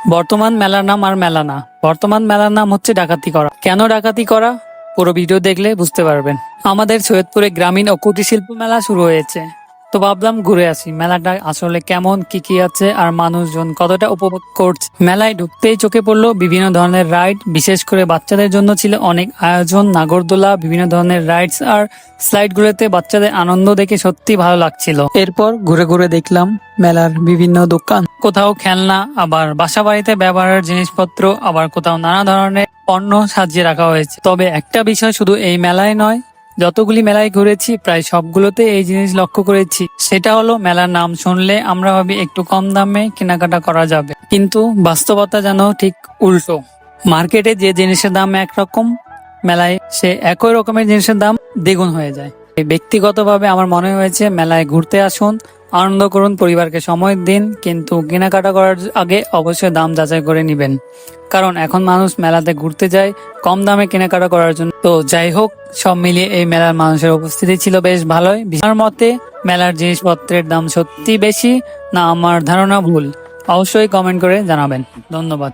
বর্তমান মেলার নাম আর মেলা না, বর্তমান মেলার নাম হচ্ছে ডাকাতি করা। কেন ডাকাতি করা, পুরো ভিডিও দেখলে বুঝতে পারবেন। আমাদের সৈয়দপুরে গ্রামীণ ও কুটির শিল্প মেলা শুরু হয়েছে, তো ভাবলাম ঘুরে আসি মেলাটা আসলে কেমন, কি কি আছে আর মানুষজন কতটা উপভোগ করছে। মেলায় ঢুকতেই চোখে পড়লো বিভিন্ন ধরনের রাইড, বিশেষ করে বাচ্চাদের জন্য ছিল অনেক আয়োজন। নাগরদোলা, বিভিন্ন ধরনের রাইডস আর স্লাইড গুলোতে বাচ্চাদের আনন্দ দেখে সত্যি ভালো লাগছিল। এরপর ঘুরে ঘুরে দেখলাম মেলার বিভিন্ন দোকান, কোথাও খেলনা, আবার বাসা বাড়িতে ব্যবহারের জিনিসপত্র, আবার কোথাও নানা ধরনের পণ্য সাজিয়ে রাখা হয়েছে। তবে একটা বিষয় শুধু এই মেলায় নয়, যতগুলি মেলায় ঘুরেছি প্রায় সবগুলোতে এই জিনিস লক্ষ্য করেছি, সেটা হলো মেলার নাম শুনলে আমরা ভাবি একটু কম দামে কেনাকাটা করা যাবে, কিন্তু বাস্তবতা যেন ঠিক উল্টো। মার্কেটে যে জিনিসের দাম একরকম, মেলায় সে একই রকমের জিনিসের দাম দ্বিগুণ হয়ে যায়। ব্যক্তিগতভাবে আমার মনে হয়েছে মেলায় ঘুরতে আসুন, আনন্দ করুন, পরিবারকে সময় দিন, কিন্তু কেনাকাটা করার আগে অবশ্যই দাম যাচাই করে নেবেন, কারণ এখন মানুষ মেলাতে ঘুরতে যায় কম দামে কেনাকাটা করার জন্য। তো যাই হোক, সব মিলিয়ে এই মেলার মানুষের উপস্থিতি ছিল বেশ ভালোই। আমার মতে মেলার জিনিসপত্রের দাম সত্যি বেশি, না আমার ধারণা ভুল? অবশ্যই কমেন্ট করে জানাবেন। ধন্যবাদ।